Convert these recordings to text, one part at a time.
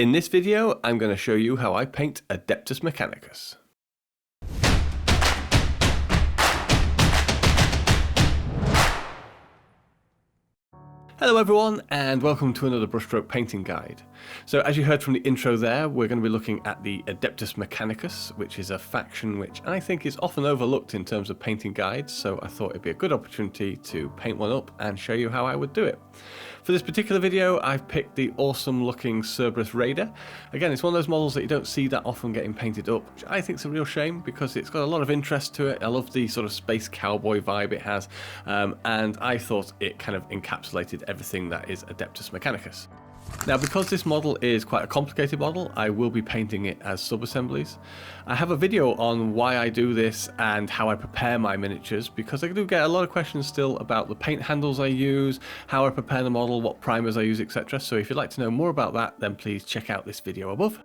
In this video, I'm going to show you how I paint Adeptus Mechanicus. Hello everyone, and welcome to another Brushstroke painting guide. So as you heard from the intro there, we're going to be looking at the Adeptus Mechanicus, which is a faction which I think is often overlooked in terms of painting guides, so I thought it'd be a good opportunity to paint one up and show you how I would do it. For this particular video, I've picked the awesome looking Cerberus Raider. Again, it's one of those models that you don't see that often getting painted up, which I think is a real shame because it's got a lot of interest to it. I love the sort of space cowboy vibe it has, and I thought it kind of encapsulated everything that is Adeptus Mechanicus. Now, because this model is quite a complicated model, I will be painting it as sub-assemblies. I have a video on why I do this and how I prepare my miniatures, because I do get a lot of questions still about the paint handles I use, how I prepare the model, what primers I use, etc. So if you'd like to know more about that, then please check out this video above.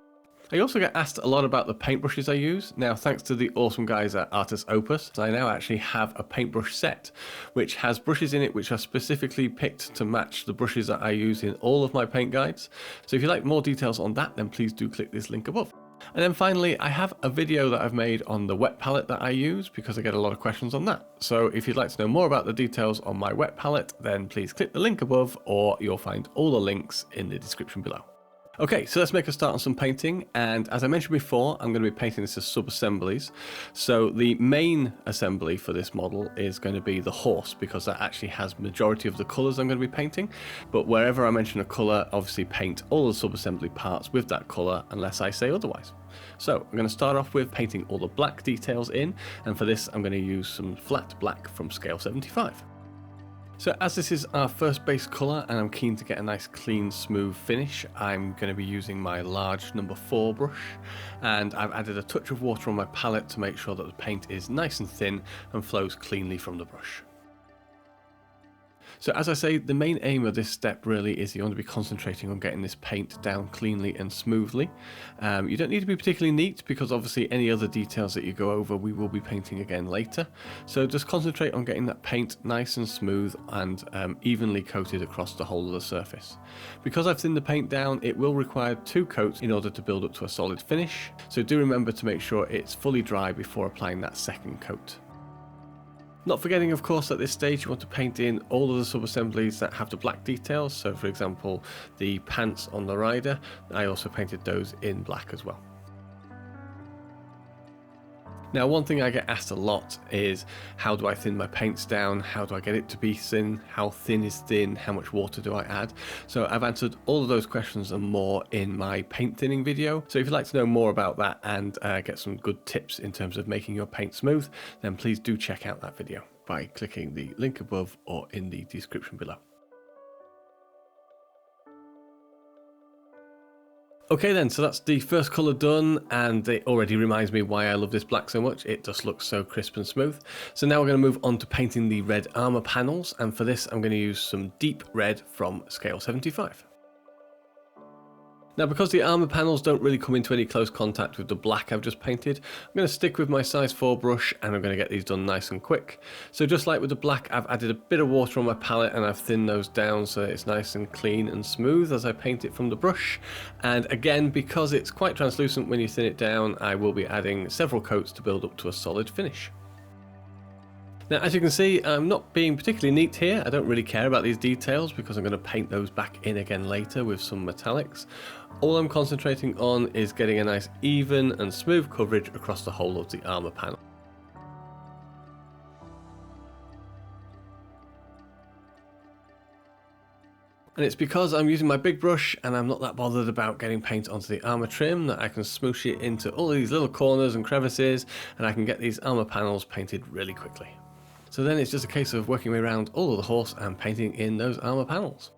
I also get asked a lot about the paintbrushes I use. Now, thanks to the awesome guys at Artis Opus, I now actually have a paintbrush set, which has brushes in it which are specifically picked to match the brushes that I use in all of my paint guides. So if you'd like more details on that, then please do click this link above. And then finally, I have a video that I've made on the wet palette that I use because I get a lot of questions on that. So if you'd like to know more about the details on my wet palette, then please click the link above, or you'll find all the links in the description below. Okay, so let's make a start on some painting, and as I mentioned before, I'm going to be painting this as sub-assemblies. So the main assembly for this model is going to be the horse, because that actually has majority of the colours I'm going to be painting, but wherever I mention a colour, obviously paint all the sub-assembly parts with that colour unless I say otherwise. So I'm going to start off with painting all the black details in, and for this I'm going to use some flat black from scale 75. So as this is our first base colour and I'm keen to get a nice clean smooth finish, I'm going to be using my large number 4 brush, and I've added a touch of water on my palette to make sure that the paint is nice and thin and flows cleanly from the brush. So as I say, the main aim of this step really is you want to be concentrating on getting this paint down cleanly and smoothly. You don't need to be particularly neat because obviously any other details that you go over we will be painting again later. So just concentrate on getting that paint nice and smooth and evenly coated across the whole of the surface. Because I've thinned the paint down, it will require 2 coats in order to build up to a solid finish. So do remember to make sure it's fully dry before applying that second coat. Not forgetting, of course, at this stage you want to paint in all of the sub-assemblies that have the black details. So for example, the pants on the rider, I also painted those in black as well. Now, one thing I get asked a lot is how do I thin my paints down? How do I get it to be thin? How thin is thin? How much water do I add? So I've answered all of those questions and more in my paint thinning video. So if you'd like to know more about that and get some good tips in terms of making your paint smooth, then please do check out that video by clicking the link above or in the description below. Okay then, so that's the first colour done, and it already reminds me why I love this black so much. It just looks so crisp and smooth. So now we're going to move on to painting the red armour panels, and for this I'm going to use some deep red from scale 75. Now, because the armour panels don't really come into any close contact with the black I've just painted, I'm going to stick with my size 4 brush and I'm going to get these done nice and quick. So just like with the black, I've added a bit of water on my palette and I've thinned those down so it's nice and clean and smooth as I paint it from the brush. And again, because it's quite translucent when you thin it down, I will be adding several coats to build up to a solid finish. Now, as you can see, I'm not being particularly neat here. I don't really care about these details because I'm going to paint those back in again later with some metallics. All I'm concentrating on is getting a nice even and smooth coverage across the whole of the armour panel. And it's because I'm using my big brush and I'm not that bothered about getting paint onto the armour trim that I can smoosh it into all these little corners and crevices, and I can get these armour panels painted really quickly. So then it's just a case of working my way around all of the horse and painting in those armour panels.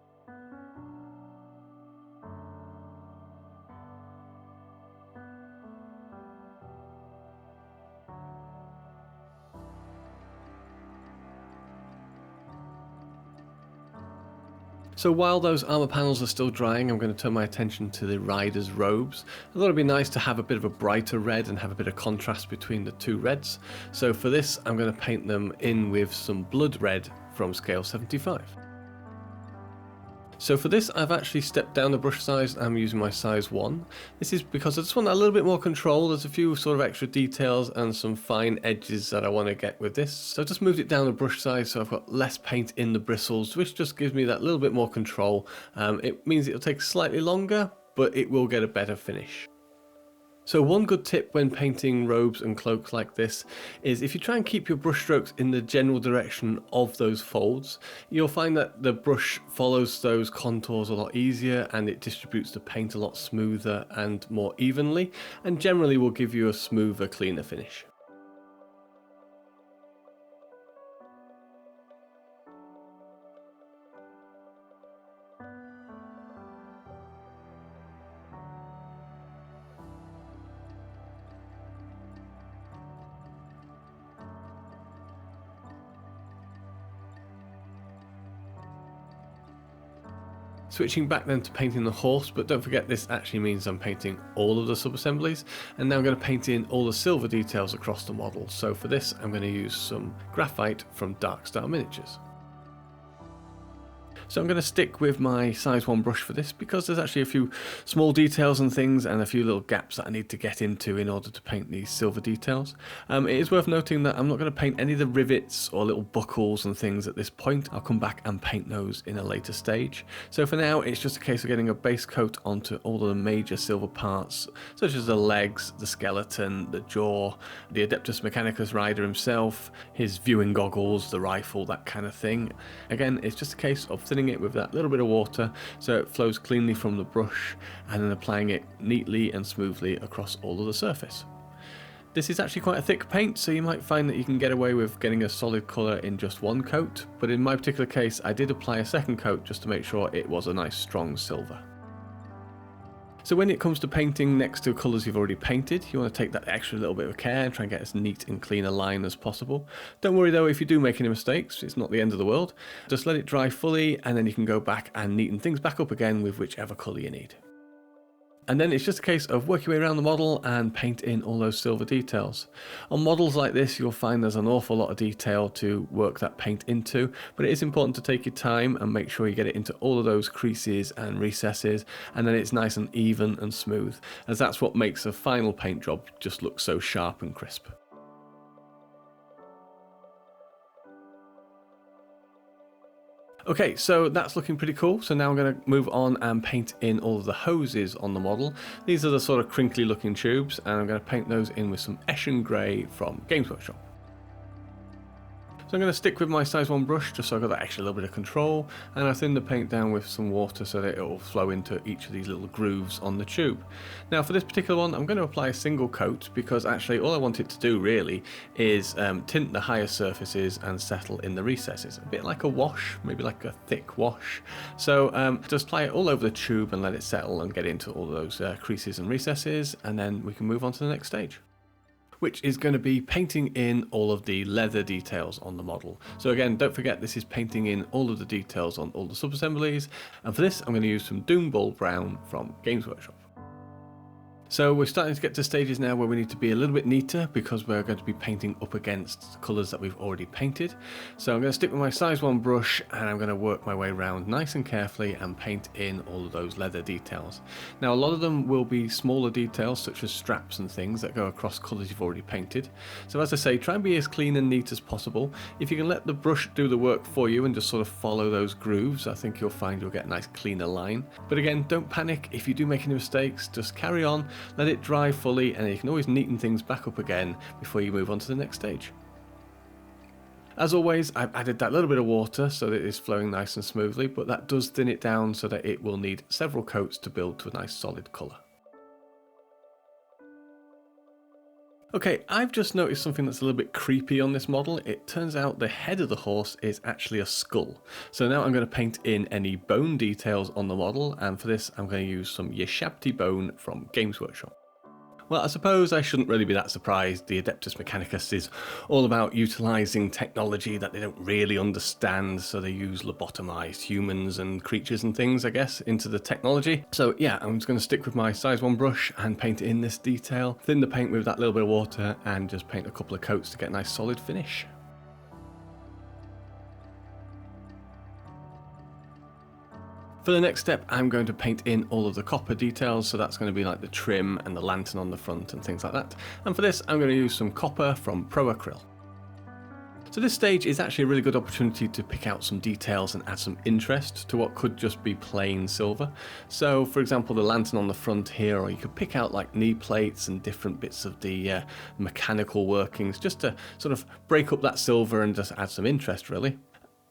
So while those armour panels are still drying, I'm going to turn my attention to the rider's robes. I thought it'd be nice to have a bit of a brighter red and have a bit of contrast between the two reds. So for this, I'm going to paint them in with some blood red from scale 75. So for this, I've actually stepped down the brush size. I'm using my size 1. This is because I just want a little bit more control. There's a few sort of extra details and some fine edges that I want to get with this. So I just moved it down the brush size so I've got less paint in the bristles, which just gives me that little bit more control. It means it'll take slightly longer, but it will get a better finish. So one good tip when painting robes and cloaks like this is if you try and keep your brush strokes in the general direction of those folds, you'll find that the brush follows those contours a lot easier and it distributes the paint a lot smoother and more evenly, and generally will give you a smoother, cleaner finish. Switching back then to painting the horse, but don't forget this actually means I'm painting all of the sub-assemblies, and now I'm going to paint in all the silver details across the model. So for this I'm going to use some graphite from Darkstar Miniatures. So I'm going to stick with my size 1 brush for this because there's actually a few small details and things and a few little gaps that I need to get into in order to paint these silver details. It is worth noting that I'm not going to paint any of the rivets or little buckles and things at this point. I'll come back and paint those in a later stage. So for now it's just a case of getting a base coat onto all of the major silver parts, such as the legs, the skeleton, the jaw, the Adeptus Mechanicus rider himself, his viewing goggles, the rifle, that kind of thing. Again, it's just a case of thinning it with that little bit of water so it flows cleanly from the brush, and then applying it neatly and smoothly across all of the surface. This is actually quite a thick paint, so you might find that you can get away with getting a solid colour in just one coat, but in my particular case I did apply a second coat just to make sure it was a nice strong silver. So when it comes to painting next to colours you've already painted, you want to take that extra little bit of care and try and get as neat and clean a line as possible. Don't worry though if you do make any mistakes, it's not the end of the world. Just let it dry fully and then you can go back and neaten things back up again with whichever colour you need. And then it's just a case of working your way around the model and paint in all those silver details. On models like this you'll find there's an awful lot of detail to work that paint into, but it is important to take your time and make sure you get it into all of those creases and recesses, and then it's nice and even and smooth, as that's what makes a final paint job just look so sharp and crisp. Okay, so that's looking pretty cool. So now I'm going to move on and paint in all of the hoses on the model. These are the sort of crinkly looking tubes, and I'm going to paint those in with some Eshin Grey from Games Workshop. So I'm going to stick with my size 1 brush just so I've got that extra little bit of control, and I thin the paint down with some water so that it will flow into each of these little grooves on the tube. Now for this particular one I'm going to apply a single coat because actually all I want it to do really is tint the higher surfaces and settle in the recesses. A bit like a wash, maybe like a thick wash. So just apply it all over the tube and let it settle and get into all those creases and recesses, and then we can move on to the next stage, which is going to be painting in all of the leather details on the model. So again, don't forget this is painting in all of the details on all the sub-assemblies, and for this I'm going to use some Doom Ball Brown from Games Workshop. So we're starting to get to stages now where we need to be a little bit neater because we're going to be painting up against colours that we've already painted. So I'm going to stick with my size 1 brush and I'm going to work my way around nice and carefully and paint in all of those leather details. Now a lot of them will be smaller details such as straps and things that go across colours you've already painted. So as I say, try and be as clean and neat as possible. If you can let the brush do the work for you and just sort of follow those grooves, I think you'll find you'll get a nice cleaner line. But again, don't panic if you do make any mistakes, just carry on. Let it dry fully and you can always neaten things back up again before you move on to the next stage. As always, I've added that little bit of water so that it is flowing nice and smoothly, but that does thin it down so that it will need several coats to build to a nice solid colour. Okay, I've just noticed something that's a little bit creepy on this model. It turns out the head of the horse is actually a skull. So now I'm going to paint in any bone details on the model, and for this I'm going to use some Yeshabti bone from Games Workshop. Well, I suppose I shouldn't really be that surprised. The Adeptus Mechanicus is all about utilising technology that they don't really understand, so they use lobotomized humans and creatures and things, I guess, into the technology. So yeah, I'm just going to stick with my size 1 brush and paint in this detail, thin the paint with that little bit of water, and just paint a couple of coats to get a nice solid finish. For the next step, I'm going to paint in all of the copper details, so that's going to be like the trim and the lantern on the front and things like that. And for this, I'm going to use some copper from Pro Acryl. So this stage is actually a really good opportunity to pick out some details and add some interest to what could just be plain silver. So for example, the lantern on the front here, or you could pick out like knee plates and different bits of the mechanical workings, just to sort of break up that silver and just add some interest really.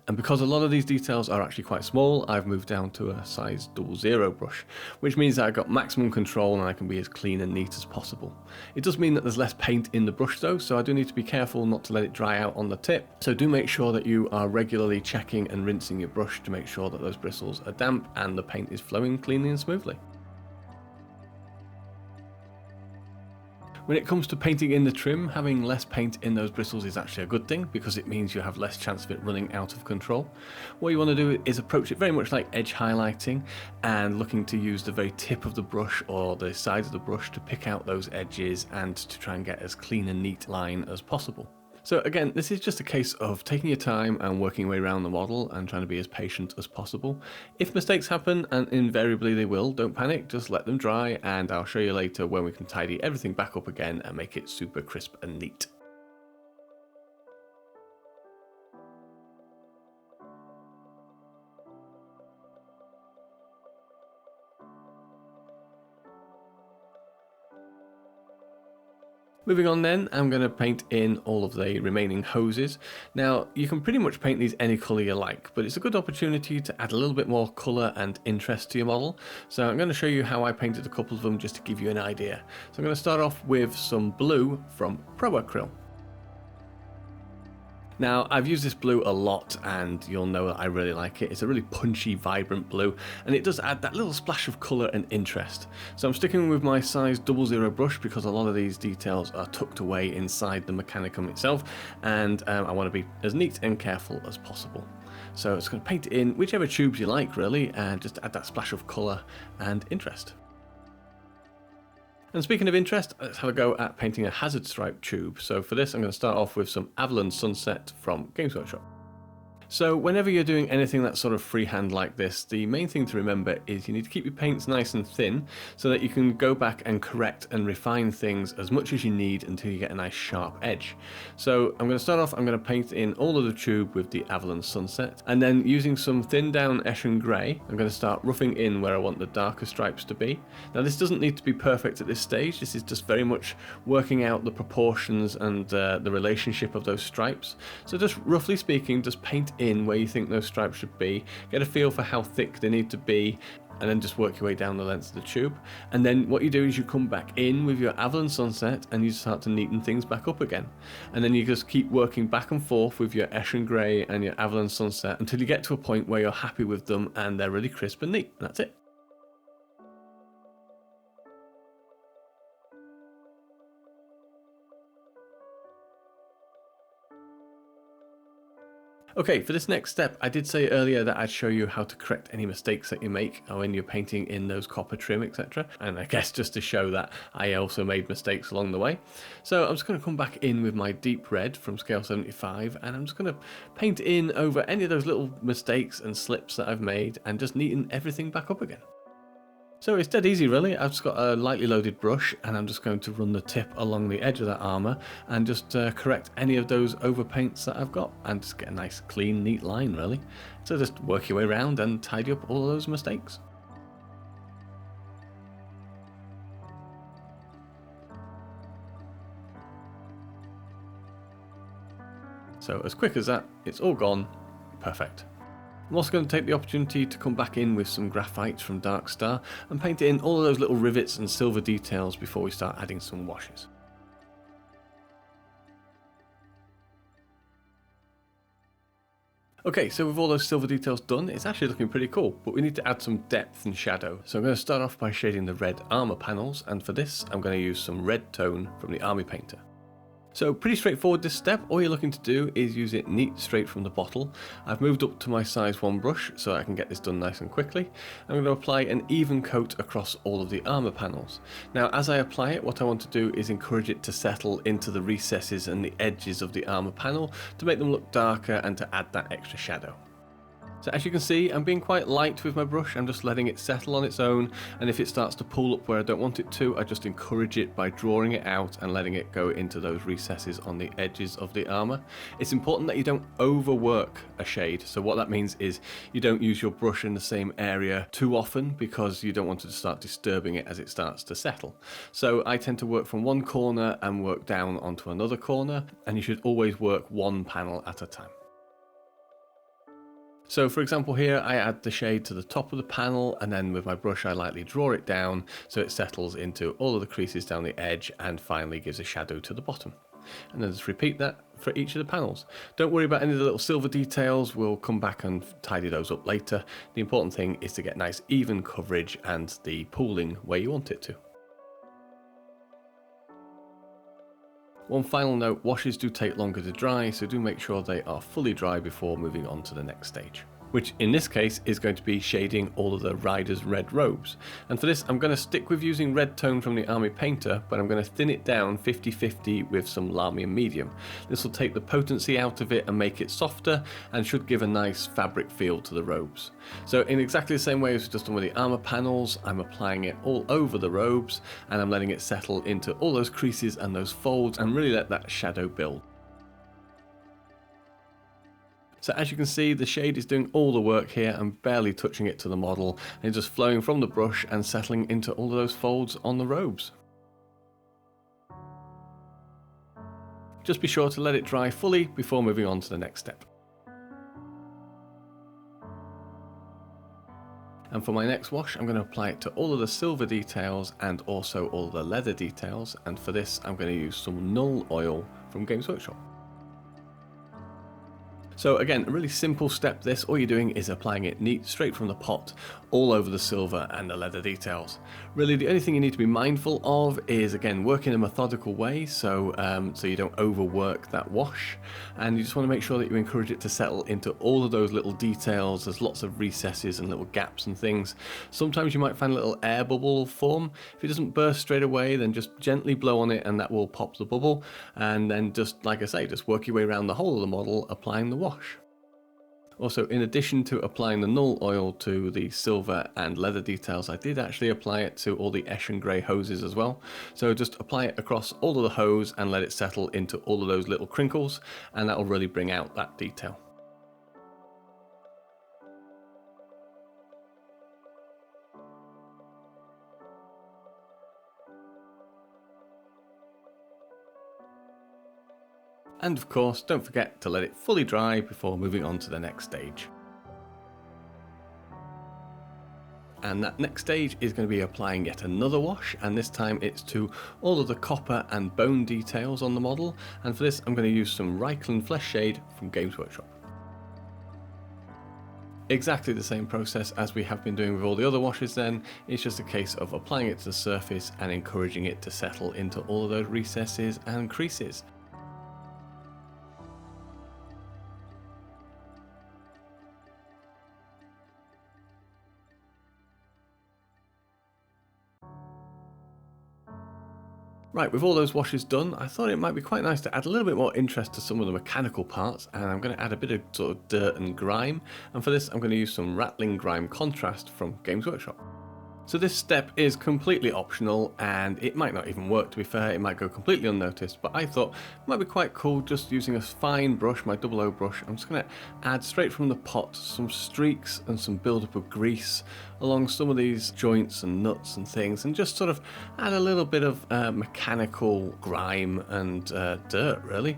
And because a lot of these details are actually quite small, I've moved down to a size 00 brush, which means that I've got maximum control and I can be as clean and neat as possible. It does mean that there's less paint in the brush though, so I do need to be careful not to let it dry out on the tip. So do make sure that you are regularly checking and rinsing your brush to make sure that those bristles are damp and the paint is flowing cleanly and smoothly. When it comes to painting in the trim, having less paint in those bristles is actually a good thing because it means you have less chance of it running out of control. What you want to do is approach it very much like edge highlighting and looking to use the very tip of the brush or the side of the brush to pick out those edges and to try and get as clean and neat line as possible. So again, this is just a case of taking your time and working your way around the model and trying to be as patient as possible. If mistakes happen, and invariably they will, don't panic, just let them dry, and I'll show you later when we can tidy everything back up again and make it super crisp and neat. Moving on then, I'm going to paint in all of the remaining hoses. Now, you can pretty much paint these any colour you like, but it's a good opportunity to add a little bit more colour and interest to your model. So I'm going to show you how I painted a couple of them just to give you an idea. So I'm going to start off with some blue from Pro Acryl. Now, I've used this blue a lot and you'll know that I really like it. It's a really punchy, vibrant blue, and it does add that little splash of colour and interest. So I'm sticking with my size 00 brush because a lot of these details are tucked away inside the Mechanicum itself, and I want to be as neat and careful as possible. So it's going to paint it in whichever tubes you like really, and just add that splash of colour and interest. And speaking of interest, let's have a go at painting a hazard stripe tube. So for this, I'm going to start off with some Avalon Sunset from Games Workshop. So whenever you're doing anything that's sort of freehand like this, the main thing to remember is you need to keep your paints nice and thin so that you can go back and correct and refine things as much as you need until you get a nice sharp edge. So I'm going to start off, I'm going to paint in all of the tube with the Avalon Sunset, and then using some thin down Eschen Grey, I'm going to start roughing in where I want the darker stripes to be. Now this doesn't need to be perfect at this stage, this is just very much working out the proportions and the relationship of those stripes. So just roughly speaking, just paint in where you think those stripes should be, get a feel for how thick they need to be, and then just work your way down the length of the tube. And then what you do is you come back in with your Avalon Sunset and you start to neaten things back up again. And then you just keep working back and forth with your Eschen Grey and your Avalon Sunset until you get to a point where you're happy with them and they're really crisp and neat. That's it. Okay, for this next step, I did say earlier that I'd show you how to correct any mistakes that you make when you're painting in those copper trim, etc. And I guess just to show that I also made mistakes along the way. So I'm just going to come back in with my deep red from scale 75, and I'm just going to paint in over any of those little mistakes and slips that I've made and just neaten everything back up again. So it's dead easy really. I've just got a lightly loaded brush and I'm just going to run the tip along the edge of that armour and just correct any of those overpaints that I've got and just get a nice clean neat line really. So just work your way around and tidy up all of those mistakes. So as quick as that, it's all gone. Perfect. I'm also going to take the opportunity to come back in with some graphite from Dark Star and paint in all of those little rivets and silver details before we start adding some washes. Okay, so with all those silver details done, it's actually looking pretty cool, but we need to add some depth and shadow. So I'm going to start off by shading the red armour panels, and for this I'm going to use some red tone from the Army Painter. So pretty straightforward this step. All you're looking to do is use it neat straight from the bottle. I've moved up to my size 1 brush so I can get this done nice and quickly. I'm going to apply an even coat across all of the armour panels. Now as I apply it, what I want to do is encourage it to settle into the recesses and the edges of the armour panel to make them look darker and to add that extra shadow. So as you can see, I'm being quite light with my brush. I'm just letting it settle on its own, and if it starts to pull up where I don't want it to, I just encourage it by drawing it out and letting it go into those recesses on the edges of the armour. It's important that you don't overwork a shade, so what that means is you don't use your brush in the same area too often, because you don't want to start disturbing it as it starts to settle. So I tend to work from one corner and work down onto another corner, and you should always work one panel at a time. So for example here, I add the shade to the top of the panel, and then with my brush I lightly draw it down so it settles into all of the creases down the edge and finally gives a shadow to the bottom. And then just repeat that for each of the panels. Don't worry about any of the little silver details, we'll come back and tidy those up later. The important thing is to get nice even coverage and the pooling where you want it to. One final note, washes do take longer to dry, so do make sure they are fully dry before moving on to the next stage, which in this case is going to be shading all of the riders' red robes. And for this I'm going to stick with using red tone from the Army Painter, but I'm going to thin it down 50-50 with some Lahmian Medium. This will take the potency out of it and make it softer, and should give a nice fabric feel to the robes. So in exactly the same way as we've just done with the armour panels, I'm applying it all over the robes, and I'm letting it settle into all those creases and those folds and really let that shadow build. So as you can see, the shade is doing all the work here. I'm barely touching it to the model, and it's just flowing from the brush and settling into all of those folds on the robes. Just be sure to let it dry fully before moving on to the next step. And for my next wash, I'm going to apply it to all of the silver details and also all of the leather details, and for this I'm going to use some null oil from Games Workshop. So again, a really simple step this. All you're doing is applying it neat straight from the pot all over the silver and the leather details. Really the only thing you need to be mindful of is, again, work in a methodical way so you don't overwork that wash, and you just want to make sure that you encourage it to settle into all of those little details. There's lots of recesses and little gaps and things. Sometimes you might find a little air bubble form. If it doesn't burst straight away, then just gently blow on it and that will pop the bubble, and then just, like I say, just work your way around the whole of the model applying the wash. Also, in addition to applying the null oil to the silver and leather details, I did actually apply it to all the Eshin grey hoses as well. So just apply it across all of the hose and let it settle into all of those little crinkles, and that will really bring out that detail. And of course, don't forget to let it fully dry before moving on to the next stage. And that next stage is going to be applying yet another wash, and this time it's to all of the copper and bone details on the model, and for this I'm going to use some Reichland Flesh Shade from Games Workshop. Exactly the same process as we have been doing with all the other washes then. It's just a case of applying it to the surface and encouraging it to settle into all of those recesses and creases. Right, with all those washes done, I thought it might be quite nice to add a little bit more interest to some of the mechanical parts, and I'm going to add a bit of sort of dirt and grime, and for this I'm going to use some Rattling Grime Contrast from Games Workshop. So this step is completely optional, and it might not even work, to be fair. It might go completely unnoticed, but I thought it might be quite cool just using a fine brush, my 00 brush. I'm just going to add straight from the pot some streaks and some build-up of grease along some of these joints and nuts and things, and just sort of add a little bit of mechanical grime and dirt, really.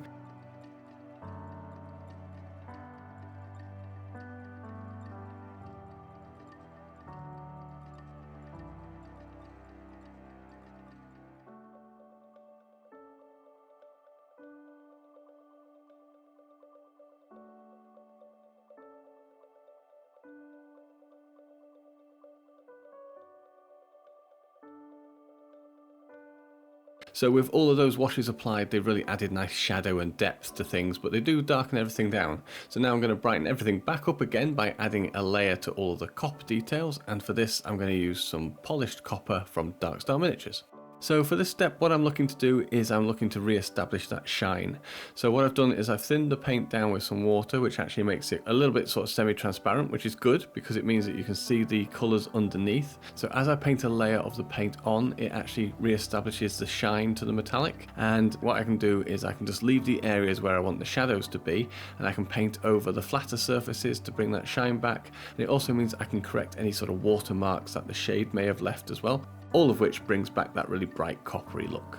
So with all of those washes applied, they've really added nice shadow and depth to things, but they do darken everything down. So now I'm going to brighten everything back up again by adding a layer to all of the copper details, and for this I'm going to use some polished copper from Darkstar Miniatures. So for this step, what I'm looking to do is I'm looking to re-establish that shine. So what I've done is I've thinned the paint down with some water, which actually makes it a little bit sort of semi-transparent, which is good because it means that you can see the colours underneath. So as I paint a layer of the paint on, it actually re-establishes the shine to the metallic. And what I can do is I can just leave the areas where I want the shadows to be, and I can paint over the flatter surfaces to bring that shine back. And it also means I can correct any sort of watermarks that the shade may have left as well. All of which brings back that really bright coppery look.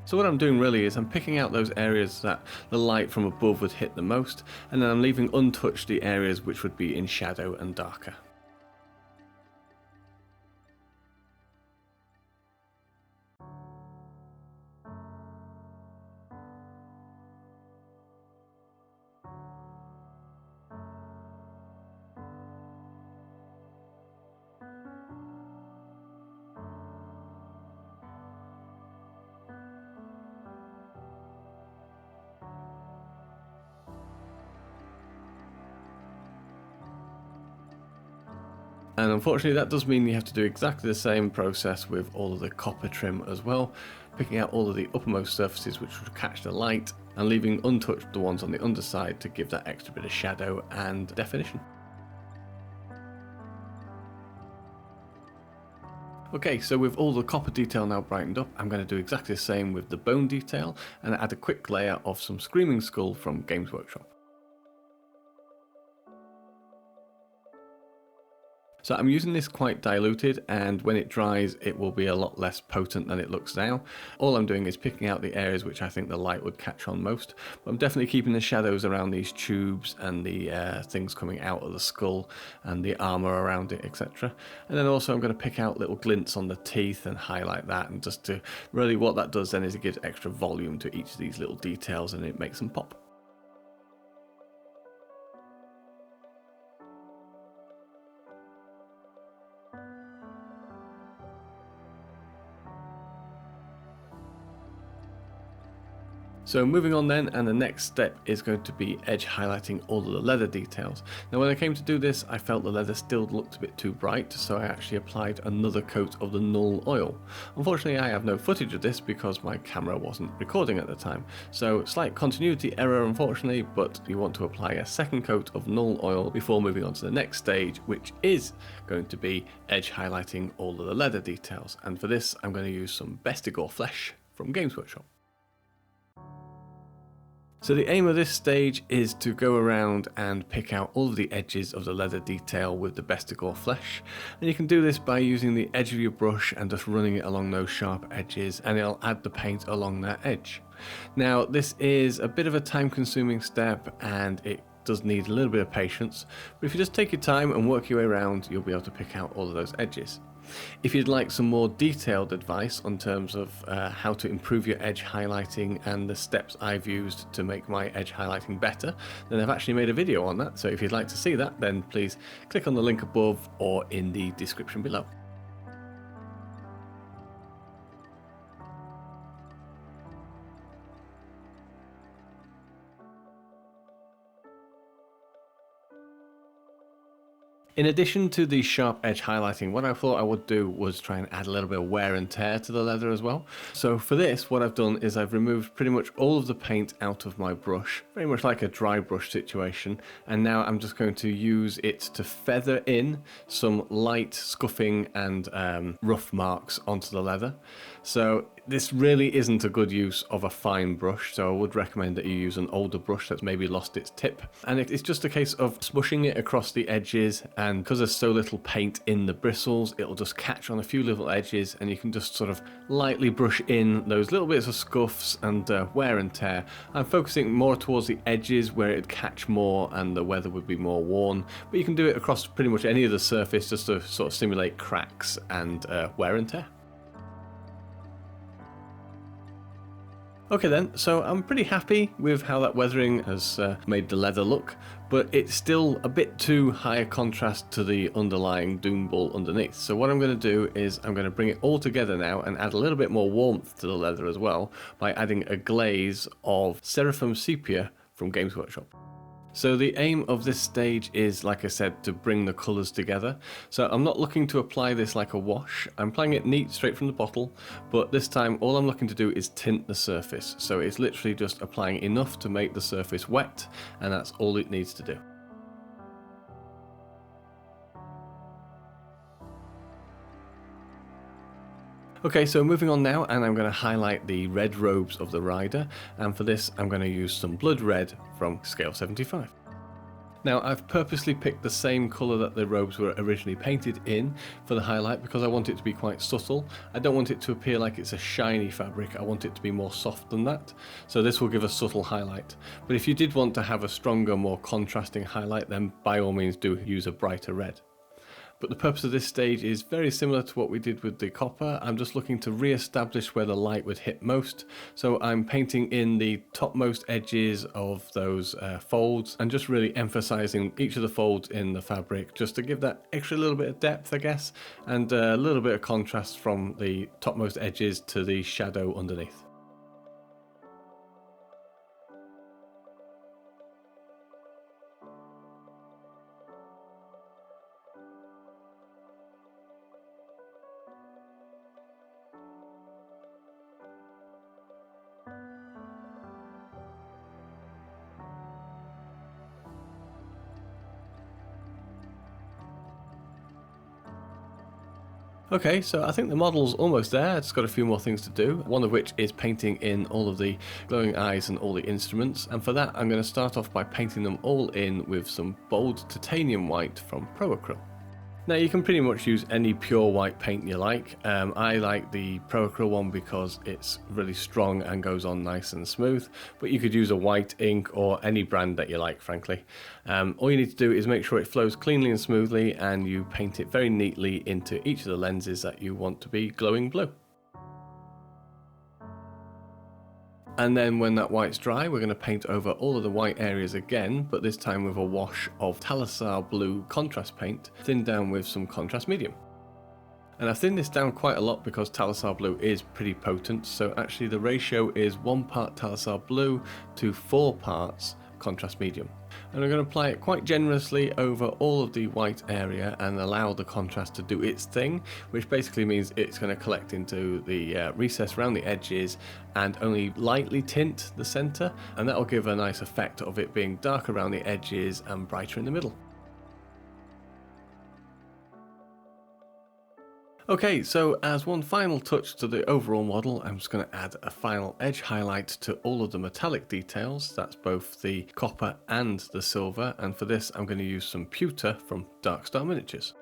So what I'm doing really is I'm picking out those areas that the light from above would hit the most, and then I'm leaving untouched the areas which would be in shadow and darker. And unfortunately that does mean you have to do exactly the same process with all of the copper trim as well, picking out all of the uppermost surfaces which would catch the light and leaving untouched the ones on the underside to give that extra bit of shadow and definition. Okay, so with all the copper detail now brightened up, I'm going to do exactly the same with the bone detail and add a quick layer of some Screaming Skull from Games Workshop. So I'm using this quite diluted, and when it dries it will be a lot less potent than it looks now. All I'm doing is picking out the areas which I think the light would catch on most, but I'm definitely keeping the shadows around these tubes and the things coming out of the skull and the armour around it, etc. And then also I'm going to pick out little glints on the teeth and highlight that, and just to really what that does then is it gives extra volume to each of these little details and it makes them pop. So moving on then, and the next step is going to be edge highlighting all of the leather details. Now when I came to do this, I felt the leather still looked a bit too bright, so I actually applied another coat of the null oil. Unfortunately I have no footage of this because my camera wasn't recording at the time, so slight continuity error unfortunately, but you want to apply a second coat of null oil before moving on to the next stage, which is going to be edge highlighting all of the leather details. And for this I'm going to use some Bestigor flesh from Games Workshop. So the aim of this stage is to go around and pick out all of the edges of the leather detail with the Bestigor flesh, and you can do this by using the edge of your brush and just running it along those sharp edges, and it'll add the paint along that edge. Now this is a bit of a time consuming step and it does need a little bit of patience, but if you just take your time and work your way around, you'll be able to pick out all of those edges. If you'd like some more detailed advice on terms of how to improve your edge highlighting and the steps I've used to make my edge highlighting better, then I've actually made a video on that, so if you'd like to see that, then please click on the link above or in the description below. In addition to the sharp edge highlighting, what I thought I would do was try and add a little bit of wear and tear to the leather as well. So for this, what I've done is I've removed pretty much all of the paint out of my brush, very much like a dry brush situation, and now I'm just going to use it to feather in some light scuffing and rough marks onto the leather. So this really isn't a good use of a fine brush, so I would recommend that you use an older brush that's maybe lost its tip. And it's just a case of smushing it across the edges, and because there's so little paint in the bristles, it'll just catch on a few little edges, and you can just sort of lightly brush in those little bits of scuffs and wear and tear. I'm focusing more towards the edges where it'd catch more and the weather would be more worn, but you can do it across pretty much any of the surface just to sort of simulate cracks and wear and tear. Okay then, so I'm pretty happy with how that weathering has made the leather look, but it's still a bit too high a contrast to the underlying Doom Bull underneath. So what I'm going to do is I'm going to bring it all together now and add a little bit more warmth to the leather as well by adding a glaze of Seraphim Sepia from Games Workshop. So the aim of this stage is, like I said, to bring the colours together. So I'm not looking to apply this like a wash. I'm applying it neat straight from the bottle, but this time all I'm looking to do is tint the surface. So it's literally just applying enough to make the surface wet, and that's all it needs to do. Okay, so moving on now, and I'm going to highlight the red robes of the rider, and for this I'm going to use some blood red from scale 75. Now I've purposely picked the same colour that the robes were originally painted in for the highlight because I want it to be quite subtle. I don't want it to appear like it's a shiny fabric, I want it to be more soft than that, so this will give a subtle highlight. But if you did want to have a stronger, more contrasting highlight, then by all means do use a brighter red. But the purpose of this stage is very similar to what we did with the copper. I'm just looking to re-establish where the light would hit most. So I'm painting in the topmost edges of those folds and just really emphasizing each of the folds in the fabric just to give that extra little bit of depth, I guess, and a little bit of contrast from the topmost edges to the shadow underneath. Okay, so I think the model's almost there. It's got a few more things to do, one of which is painting in all of the glowing eyes and all the instruments, and for that I'm going to start off by painting them all in with some bold titanium white from Pro Acryl. Now you can pretty much use any pure white paint you like. I like the Pro Acryl one because it's really strong and goes on nice and smooth, but you could use a white ink or any brand that you like, frankly. All you need to do is make sure it flows cleanly and smoothly, and you paint it very neatly into each of the lenses that you want to be glowing blue. And then when that white's dry, we're going to paint over all of the white areas again, but this time with a wash of Talosar blue contrast paint, thinned down with some contrast medium. And I've thinned this down quite a lot because Talosar blue is pretty potent, so actually the ratio is 1 part Talosar blue to 4 parts contrast medium. And I'm going to apply it quite generously over all of the white area and allow the contrast to do its thing, which basically means it's going to collect into the recess around the edges and only lightly tint the center, and that will give a nice effect of it being dark around the edges and brighter in the middle. Okay, so as one final touch to the overall model, I'm just going to add a final edge highlight to all of the metallic details. That's both the copper and the silver, and for this I'm going to use some pewter from Darkstar Miniatures.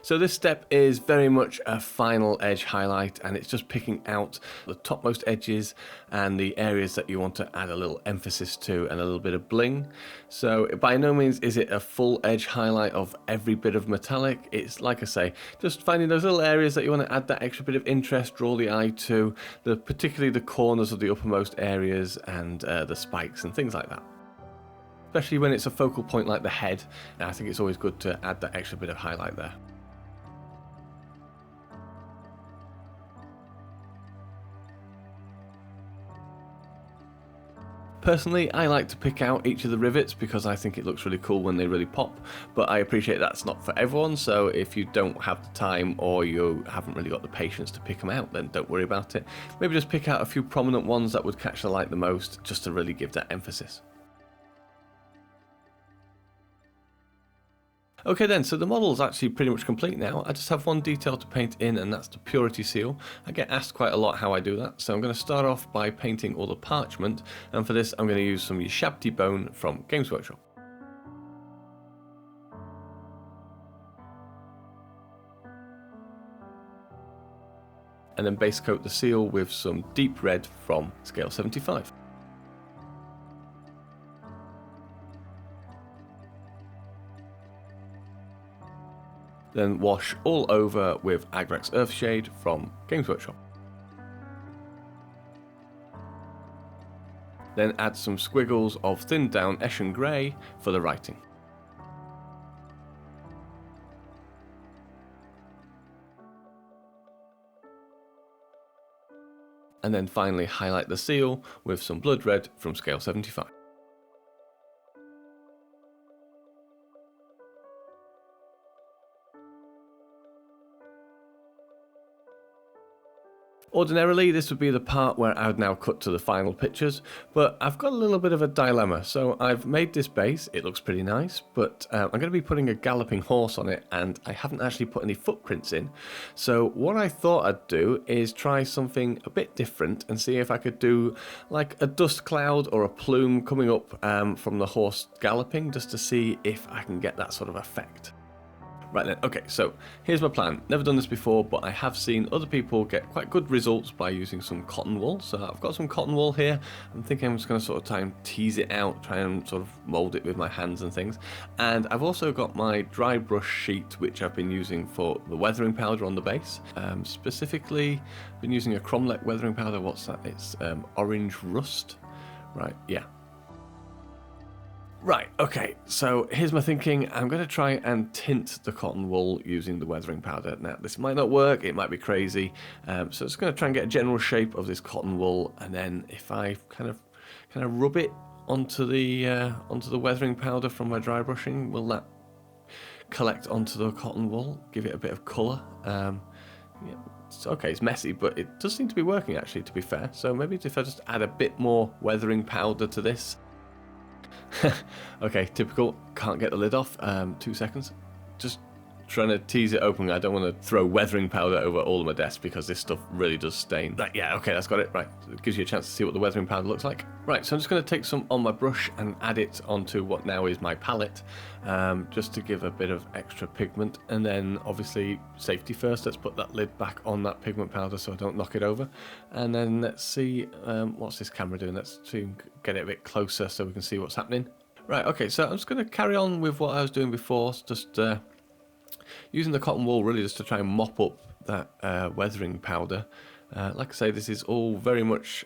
So this step is very much a final edge highlight, and it's just picking out the topmost edges and the areas that you want to add a little emphasis to and a little bit of bling. So by no means is it a full edge highlight of every bit of metallic. It's, like I say, just finding those little areas that you want to add that extra bit of interest, draw the eye to, particularly the corners of the uppermost areas and the spikes and things like that. Especially when it's a focal point like the head, I think it's always good to add that extra bit of highlight there. Personally, I like to pick out each of the rivets because I think it looks really cool when they really pop, but I appreciate that's not for everyone, so if you don't have the time or you haven't really got the patience to pick them out, then don't worry about it. Maybe just pick out a few prominent ones that would catch the light the most, just to really give that emphasis. Okay then, so the model is actually pretty much complete now. I just have one detail to paint in, and that's the purity seal. I get asked quite a lot how I do that, so I'm going to start off by painting all the parchment, and for this I'm going to use some Ushabti bone from Games Workshop. And then base coat the seal with some deep red from scale 75. Then wash all over with Agrex Earthshade from Games Workshop. Then add some squiggles of thinned down Eshin Grey for the writing. And then finally highlight the seal with some blood red from scale 75. Ordinarily, this would be the part where I would now cut to the final pictures, but I've got a little bit of a dilemma. So I've made this base, it looks pretty nice, but I'm going to be putting a galloping horse on it, and I haven't actually put any footprints in. So what I thought I'd do is try something a bit different and see if I could do like a dust cloud or a plume coming up from the horse galloping, just to see if I can get that sort of effect. Right then, okay, so here's my plan. Never done this before, but I have seen other people get quite good results by using some cotton wool. So I've got some cotton wool here. I'm thinking I'm just going to sort of try and tease it out, try and sort of mold it with my hands and things. And I've also got my dry brush sheet, which I've been using for the weathering powder on the base. Specifically, been using a cromlech weathering powder. What's that? It's orange rust. Right, yeah. Right, okay, so here's my thinking. I'm going to try and tint the cotton wool using the weathering powder. Now, this might not work, it might be crazy, so I'm just going to try and get a general shape of this cotton wool, and then if I kind of rub it onto the weathering powder from my dry brushing, will that collect onto the cotton wool, give it a bit of colour? Yeah, okay, it's messy, but it does seem to be working actually, to be fair. So maybe if I just add a bit more weathering powder to this. Okay, typical, can't get the lid off. 2 seconds. Just trying to tease it open. I don't want to throw weathering powder over all of my desk because this stuff really does stain. Right, yeah, okay, that's got it. Right, it gives you a chance to see what the weathering powder looks like. Right, so I'm just going to take some on my brush and add it onto what now is my palette, just to give a bit of extra pigment. And then obviously safety first, let's put that lid back on that pigment powder so I don't knock it over. And then let's see, what's this camera doing? Let's see, get it a bit closer so we can see what's happening. Right, okay, so I'm just going to carry on with what I was doing before, just using the cotton wool really just to try and mop up that weathering powder. Like I say, this is all very much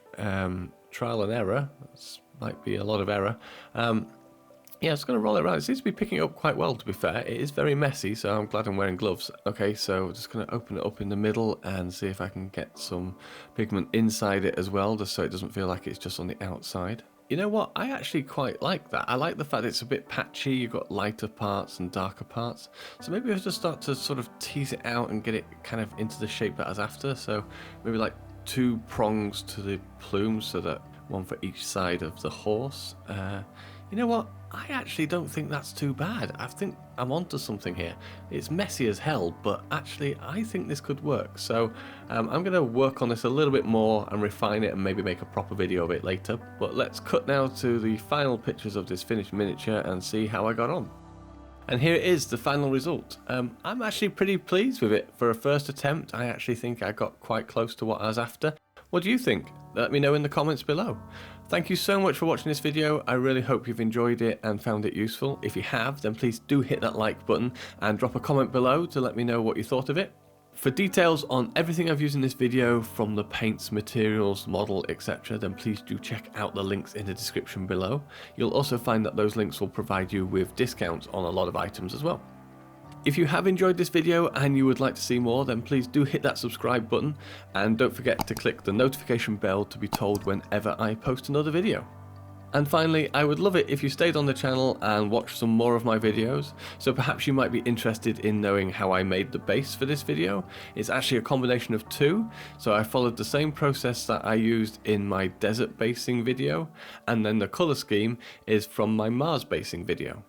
trial and error. This might be a lot of error. Yeah, just going to roll it around. It seems to be picking it up quite well, to be fair. It is very messy, so I'm glad I'm wearing gloves. Okay, so just going to open it up in the middle and see if I can get some pigment inside it as well, just so it doesn't feel like it's just on the outside. You know what? I actually quite like that. I like the fact it's a bit patchy. You've got lighter parts and darker parts. So maybe I'll just start to sort of tease it out and get it kind of into the shape that I was after. So maybe like 2 prongs to the plume, so that one for each side of the horse. You know what? I actually don't think that's too bad. I think I'm onto something here. It's messy as hell, but actually I think this could work. So I'm going to work on this a little bit more and refine it and maybe make a proper video of it later. But let's cut now to the final pictures of this finished miniature and see how I got on. And here it is, the final result. I'm actually pretty pleased with it. For a first attempt, I actually think I got quite close to what I was after. What do you think? Let me know in the comments below. Thank you so much for watching this video. I really hope you've enjoyed it and found it useful. If you have, then please do hit that like button and drop a comment below to let me know what you thought of it. For details on everything I've used in this video, from the paints, materials, model, etc., then please do check out the links in the description below. You'll also find that those links will provide you with discounts on a lot of items as well. If you have enjoyed this video and you would like to see more, then please do hit that subscribe button and don't forget to click the notification bell to be told whenever I post another video. And finally, I would love it if you stayed on the channel and watched some more of my videos, so perhaps you might be interested in knowing how I made the base for this video. It's actually a combination of 2, so I followed the same process that I used in my desert basing video, and then the colour scheme is from my Mars basing video.